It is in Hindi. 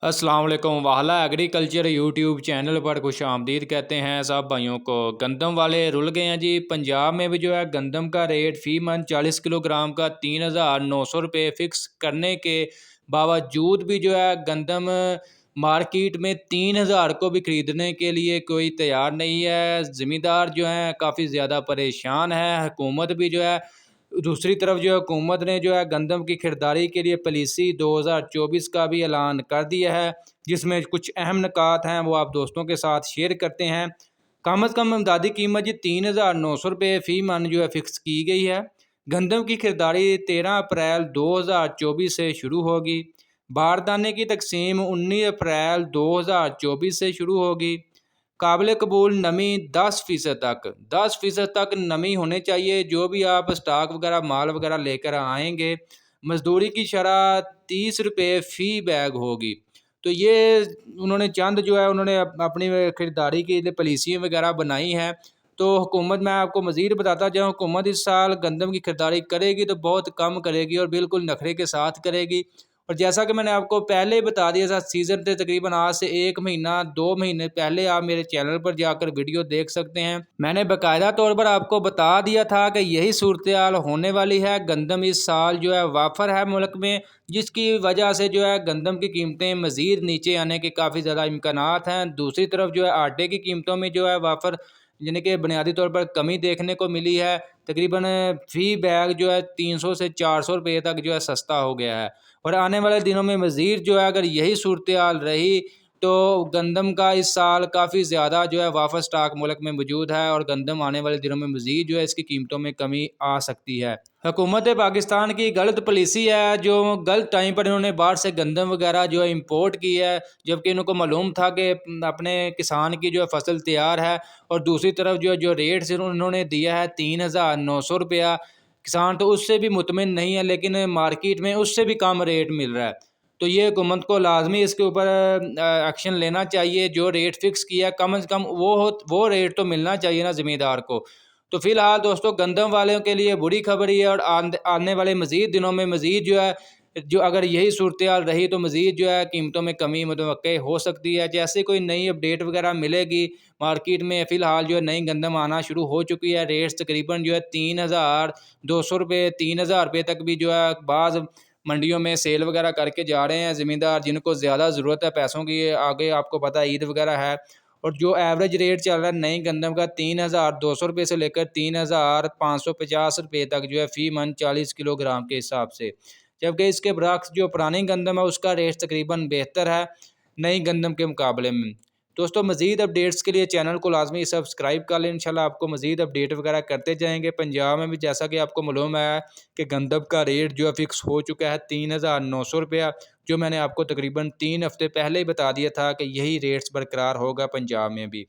अस्सलाम वालेकुम। वाहला एग्रीकल्चर यूट्यूब चैनल पर खुश आमदीद कहते हैं सब भाइयों को। गंदम वाले रुल गए हैं जी। पंजाब में भी जो है गंदम का रेट फ़ी मन 40 किलोग्राम का 3,900 रुपये फ़िक्स करने के बावजूद भी जो है गंदम मार्केट में 3,000 को भी ख़रीदने के लिए कोई तैयार नहीं है। ज़मींदार जो हैं काफ़ी ज़्यादा परेशान है। हुकूमत भी जो है दूसरी तरफ जो है हुकूमत ने जो है गंदम की खरीदारी के लिए पॉलिसी 2024 का भी ऐलान कर दिया है, जिसमें कुछ अहम निकात हैं वो आप दोस्तों के साथ शेयर करते हैं। कम अज़ कम इमदादी कीमत जी 3,900 रुपये फ़ी मन जो है फ़िक्स की गई है। गंदम की खरीदारी 13 अप्रैल 2024 से शुरू होगी। बारदाने की तकसीम 19 अप्रैल 2024 से शुरू होगी। काबिल कबूल नमी 10% तक नमी होनी चाहिए जो भी आप स्टॉक वगैरह माल वगैरह लेकर आएंगे। मजदूरी की शरह 30 रुपये फ़ी बैग होगी। तो ये उन्होंने चंद जो है उन्होंने अपनी खरीदारी के लिए पॉलिसियाँ वगैरह बनाई हैं। तो हुकूमत, मैं आपको मज़ीद बताता जाऊँ, हुकूमत इस साल गंदम की खरीदारी करेगी तो बहुत कम करेगी और बिल्कुल नखरे के साथ करेगी। और जैसा कि मैंने आपको पहले ही बता दिया था, सीज़न से तकरीबन आज से 1 महीना 2 महीने पहले आप मेरे चैनल पर जाकर वीडियो देख सकते हैं। मैंने बाकायदा तौर पर आपको बता दिया था कि यही सूरत हाल होने वाली है। गंदम इस साल जो है वाफर है मुल्क में, जिसकी वजह से जो है गंदम की कीमतें मज़ीद नीचे आने के काफ़ी ज़्यादा इम्कानात हैं। दूसरी तरफ जो है आटे की कीमतों में जो है वाफर यानी कि बुनियादी तौर पर कमी देखने को मिली है। तकरीबन फ़ी बैग जो है 300 से 400 रुपये तक जो है सस्ता हो गया है। और आने वाले दिनों में मज़ीद जो है अगर यही सूरत हाल रही तो गंदम का इस साल काफ़ी ज़्यादा जो है वापस स्टॉक मुल्क में मौजूद है और गंदम आने वाले दिनों में मज़ीद जो है इसकी कीमतों में कमी आ सकती है। हुकूमत पाकिस्तान की गलत पॉलिसी है, जो गलत टाइम पर इन्होंने बाहर से गंदम वगैरह जो है इंपोर्ट की है, जबकि इनको मालूम था कि अपने किसान की जो है फसल तैयार है। और दूसरी तरफ जो रेट से उन्होंने दिया है 3,900 रुपया, किसान तो उससे भी मुतमिन नहीं है, लेकिन मार्केट में उससे भी कम रेट मिल रहा है। तो ये हुकूमत को लाजमी इसके ऊपर एक्शन लेना चाहिए। जो रेट फिक्स किया कम से कम वो रेट तो मिलना चाहिए ना ज़मींदार को। तो फिलहाल दोस्तों गंदम वालों के लिए बुरी खबर ही है और आने वाले मज़ीद दिनों में मज़ीद जो है जो अगर यही सूरत हाल रही तो मज़ीद जो है कीमतों में कमी मुतवक्के हो सकती है। जैसे कोई नई अपडेट वगैरह मिलेगी मार्केट में, फ़िलहाल जो है नई गंदम आना शुरू हो चुकी है। रेट्स तकरीबन जो है 3,200 रुपये 3,000 रुपये तक भी जो है बाज़ मंडियों में सेल वगैरह करके जा रहे हैं ज़मींदार, जिनको ज़्यादा ज़रूरत है पैसों की। आगे आपको पता है ईद वगैरह है। और जो एवरेज रेट चल रहा है नई गंदम का 3,200 रुपये से लेकर 3,550 रुपये तक जो है फ़ी मन 40 किलोग्राम के हिसाब से। जबकि इसके बरक्स जो पुरानी गंदम है उसका रेट तकरीबन बेहतर है नई गंदम के मुकाबले में। दोस्तों मज़ीद अपडेट्स के लिए चैनल को लाजमी सब्सक्राइब कर लें। इंशाल्लाह आपको मज़ीद अपडेट वगैरह करते जाएंगे। पंजाब में भी जैसा कि आपको मालूम है कि गंदम का रेट जो है फ़िक्स हो चुका है 3,900 रुपया, जो मैंने आपको तकरीबन 3 हफ़्ते पहले ही बता दिया था कि यही रेट्स बरकरार होगा पंजाब में भी।